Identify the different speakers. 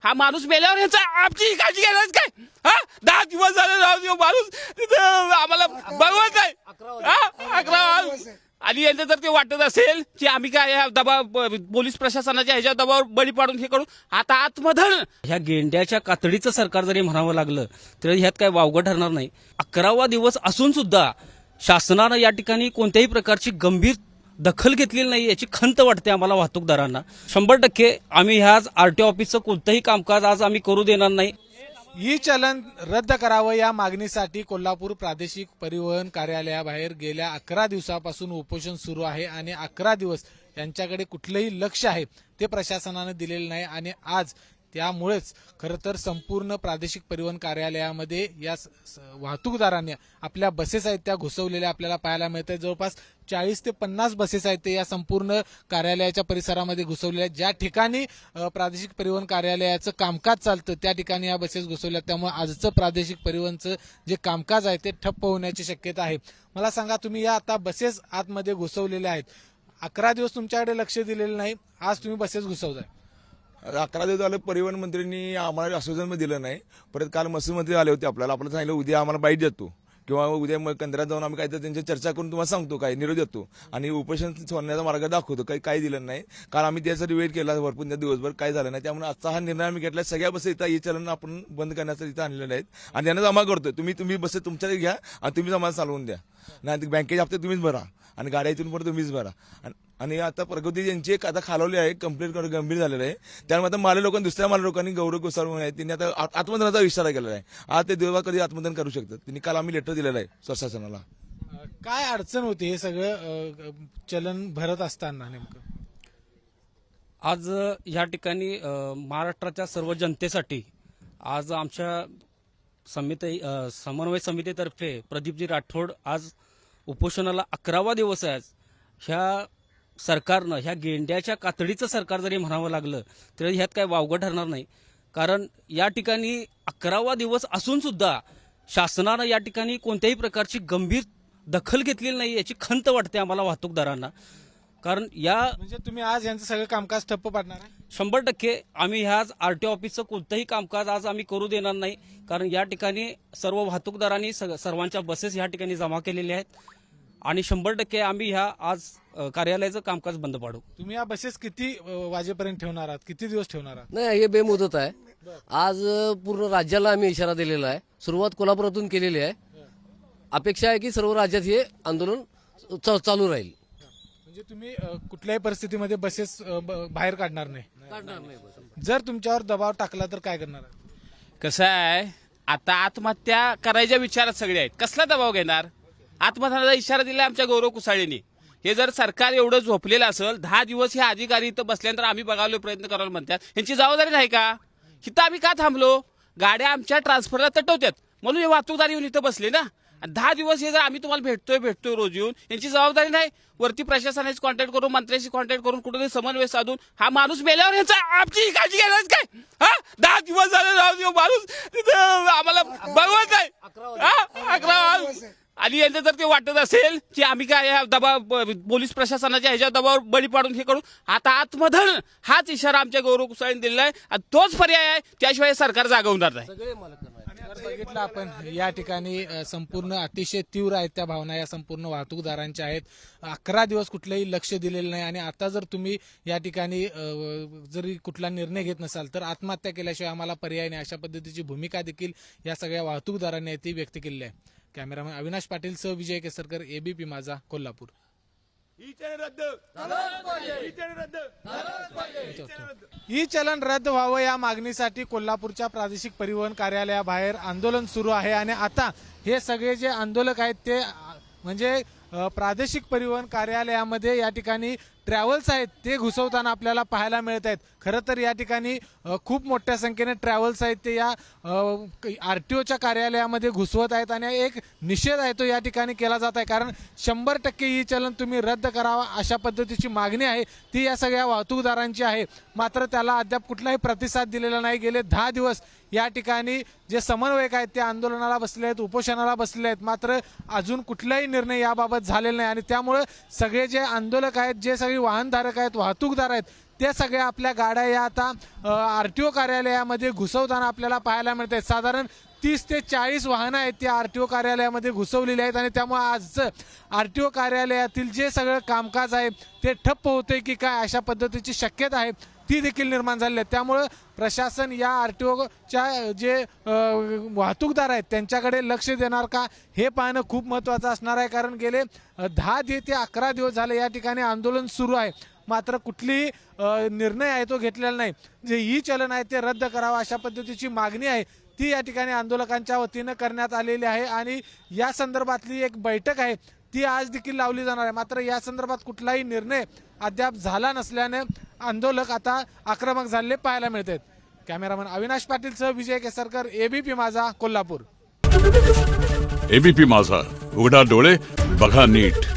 Speaker 1: हा माणूस मेल्यावर ह्याचा आमची काळजी घेणार काय? हा 10 दिवस झाले राहून देऊ माणूस तिथं आम्हाला बघवत नाही. 11 आणि यांचं जर ते वाटत असेल की आम्ही काय ह्या पोलीस प्रशासनाच्या ह्याच्या दबावावर बळी पाडून हे करू, आता आत्मधन ह्या गेंड्याच्या कातडीचं सरकार जरी म्हणावं लागलं तर ह्यात काय वावगं ठरणार नाही. 11वा दिवस असून सुद्धा शासनानं या ठिकाणी कोणत्याही प्रकारची गंभीर दखल घेतलेली नाही याची खंत वाटते आम्हाला वाहतूकदारांना. 100% आम्ही ह्या आरटीओ ऑफिसचं कोणतंही कामकाज आज आम्ही करू देणार नाही.
Speaker 2: ई चलन रद्द करावं या मागणीसाठी कोल्हापूर प्रादेशिक परिवहन कार्यालयाबाहेर गेल्या 11 दिवसापासून उपोषण सुरू आहे आणि 11 दिवस यांच्याकडे कुठलंही लक्ष आहे ते प्रशासनाने दिलेलं नाही आणि आज त्यामुळेच खरं तर संपूर्ण प्रादेशिक परिवहन कार्यालयामध्ये या वाहतूकदारांनी आपल्या बसेस आहेत त्या घुसवलेल्या आपल्याला पाहायला मिळते. जवळपास 40 ते 50 बसेस आहेत ते या संपूर्ण कार्यालयाच्या परिसरामध्ये घुसवलेल्या आहेत. ज्या ठिकाणी प्रादेशिक परिवहन कार्यालयाचं कामकाज चालतं त्या ठिकाणी या बसेस घुसवल्या, त्यामुळे आजचं प्रादेशिक परिवहनचं जे कामकाज आहे ते ठप्प होण्याची शक्यता आहे. मला सांगा, तुम्ही या आता बसेस आतमध्ये घुसवलेल्या आहेत, 11 दिवस तुमच्याकडे लक्ष दिलेलं नाही, आज तुम्ही बसेस घुसवताय.
Speaker 3: 11 दिवस झालं परिवहन मंत्र्यांनी आम्हाला आश्वासन दिलं नाही. परत काल महसूल मंत्री आले होते, आपल्याला सांगितलं उद्या आम्हाला बाईट देतो किंवा उद्या केंद्रात जाऊन आम्ही काहीतरी त्यांची चर्चा करून तुम्हाला सांगतो, काय निरोप देतो आणि उपोषण सोडण्याचा मार्ग दाखवतो. काही दिलं नाही, कारण आम्ही त्यासाठी वेट केला भरपूर दिवसभर, काय झालं नाही. त्यामुळे आजचा हा निर्णय आम्ही घेतला. सगळ्या बसेस इथं ई चलन आपण बंद करण्यासाठी इथं आणलेले आहेत आणि त्यांना जमा करतोय. तुम्ही बसेस तुमच्याकडे घ्या आणि तुम्हीच आम्हाला चालवून द्या, नाही बँकेचे हप्ते तुम्हीच भरा आणि गाड्या इथून पण तुम्हीच भरा. आणि आता प्रगती यांची एक आता खालवली आहे, कंप्लेंट गंभीर झालेलं आहे. त्यामुळे आता माले लोकांनी दुसऱ्या माले लोकांनी गौरव गोसावी आहे, त्यांनी आता आत्मदनाचा इशारा केलेला आहे. आज ते देवा कधी आत्मदन करू शकतात. त्यांनी काल आम्ही लेटर दिलेलं आहे प्रशासनाला.
Speaker 2: काय अडचण होती हे सगळं चलन भरत असताना नेमकं?
Speaker 1: आज या ठिकाणी महाराष्ट्राच्या सर्व जनतेसाठी आज आमच्या समन्वय समितीतर्फे प्रदीपजी राठोड आज उपोषणाला 11वा दिवस आहे. ह्या सरकारनं ह्या गेंड्याच्या कातडीचं सरकार जरी म्हणावं लागलं तर ह्यात काय वावगं ठरणार नाही. कारण या ठिकाणी 11वा दिवस असून सुद्धा शासनानं या ठिकाणी कोणत्याही प्रकारची गंभीर दखल घेतलेली नाही याची खंत वाटते आम्हाला वाहतूकदारांना. कारण म्हणजे
Speaker 2: तुम्ही आज यांचं सगळं कामकाज ठप्प पाडणार आहे?
Speaker 1: 100% आम्ही ह्या आरटीओ ऑफिसचं कोणतंही कामकाज आज आम्ही करू देणार नाही. कारण या ठिकाणी सर्व वाहतूकदारांनी सर्वांच्या बसेस या ठिकाणी जमा केलेल्या आहेत आणि 100% आम्ही ह्या आज कार्यालयाचं कामकाज बंद पाडू.
Speaker 2: तुम्ही या बसेस किती वाजेपर्यंत ठेवणार आहात, किती दिवस ठेवणार आहात?
Speaker 4: नाही, हे बेमुदत आहे. आज पूर्ण राज्याला आम्ही इशारा दिलेला आहे. सुरुवात कोल्हापुरातून केलेली आहे. अपेक्षा आहे की सर्व राज्यात हे आंदोलन चालू राहील.
Speaker 2: म्हणजे तुम्ही कुठल्याही परिस्थितीमध्ये बसेस बाहेर काढणार नाही?
Speaker 4: काढणार नाही.
Speaker 2: जर तुमच्यावर दबाव टाकला तर काय करणार आहात?
Speaker 1: कसं आहे, आता आत्महत्या करायच्या विचारात सगळे आहेत, कसला दबाव घेणार? आत्महत्याचा इशारा दिला आमच्या गौरव कुसाळेंनी. हे जर सरकार एवढं झोपलेलं असेल, 10 दिवस हे अधिकारी इथं बसल्यानंतर आम्ही बघावलो प्रयत्न करायला म्हणतात, यांची जबाबदारी नाही का? इथं आम्ही का थांबलो? गाड्या आमच्या ट्रान्सफरला तटवतात म्हणून हे वाहतूकदार येऊन इथं बसले ना. 10 दिवस हे जर आम्ही तुम्हाला भेटतोय रोज येऊन, यांची जबाबदारी नाही? वरती प्रशासनाशी कॉन्टॅक्ट करून, मंत्र्याशी कॉन्टॅक्ट करून, कुठेतरी समन्वय साधून हा माणूस मेल्यावर ह्याचा आमची काळजी घेणार काय? हा 10 दिवस झाले राहून देऊ माणूस तिथं आम्हाला बघवत नाही. 11 आणि यांचं जर ते वाटत असेल की आम्ही काय ह्या पोलीस प्रशासनाच्या ह्याच्या दबावावर बळी पाडून हे करू, आता आत्मधन हाच इशारा आमच्या गौरव कुसाळेंनी दिलेला आहे आणि तोच पर्याय आहे. त्याशिवाय सरकार जागवणार नाही.
Speaker 2: बघितलं आपण या ठिकाणी संपूर्ण अतिशय तीव्र आहेत त्या भावना या संपूर्ण वाहतूकदारांच्या आहेत. 11 दिवस कुठलंही लक्ष दिलेलं नाही आणि आता जर तुम्ही या ठिकाणी जरी कुठला निर्णय घेत नसाल तर आत्महत्या केल्याशिवाय आम्हाला पर्याय नाही, अशा पद्धतीची भूमिका देखील या सगळ्या वाहतूकदारांनी ती व्यक्त केली आहे. कॅमेरामॅन अविनाश पाटील सह विजय केसरकर, एबीपी माझा, कोल्हापूर. ई चलन रद्द व्हावं या मागणीसाठी कोल्हापूरच्या प्रादेशिक परिवहन कार्यालयाबाहेर आंदोलन सुरू आहे आणि आता हे सगळे जे आंदोलक आहेत ते म्हणजे प्रादेशिक परिवहन कार्यालयामध्ये या ठिकाणी ट्रॅव्हल्स आहेत ते घुसवताना आपल्याला पाहायला मिळत आहेत. खरं तर या ठिकाणी खूप मोठ्या संख्येने ट्रॅव्हल्स आहेत ते या आरटीओच्या कार्यालयामध्ये घुसवत आहेत आणि एक निषेध आहे तो या ठिकाणी केला जात आहे. कारण 100% ई चलन तुम्ही रद्द करावा अशा पद्धतीची मागणी आहे ती या सगळ्या वाहतूकदारांची आहे. मात्र त्याला अद्याप कुठलाही प्रतिसाद दिलेला नाही. गेले 10 दिवस या ठिकाणी जे समन्वयक आहेत ते आंदोलनाला बसले आहेत, उपोषणाला बसले आहेत, मात्र अजून कुठलाही निर्णय याबाबत झालेला नाही आणि त्यामुळे सगळे जे आंदोलक आहेत, जे सगळे वाहनधारक आहेत, वाहतूकदार आहेत त्या सगळ्या आपल्या गाड्या या आता RTO कार्यालयामध्ये घुसवताना आपल्याला पाहायला मिळत आहेत. साधारण 30 ते 40 वाहनं आहेत ती RTO कार्यालयामध्ये घुसवलेली आहेत आणि त्यामुळे आजचं RTO कार्यालयातील जे सगळं कामकाज आहे ते ठप्प होते की काय अशा पद्धतीची शक्यता आहे ती देखील निर्माण झाली आहे. त्यामुळं प्रशासन या RTOच्या जे वाहतूकदार आहेत त्यांच्याकडे लक्ष देणार का हे पाहणं खूप महत्त्वाचं असणार आहे. कारण गेले 10 ते 11 दिवस झाले या ठिकाणी आंदोलन सुरू आहे, मात्र कुठलीही निर्णय आहे तो घेतलेला नाही. जे ई चलन आहे ते रद्द करावं अशा पद्धतीची मागणी आहे ती या ठिकाणी आंदोलकांच्या वतीनं करण्यात आलेली आहे आणि या संदर्भातली एक बैठक आहे ती आज देखील लावली जाणार आहे. मात्र या संदर्भात कुठलाही निर्णय अद्याप झाला नसल्याने आंदोलक आता आक्रमक झालेले पाहायला मिळत आहेत. कॅमेरामन अविनाश पाटीलसह विजय केसरकर, ABP माझा, कोल्हापूर.
Speaker 5: ABP माझा, उघडा डोळे बघा नीट.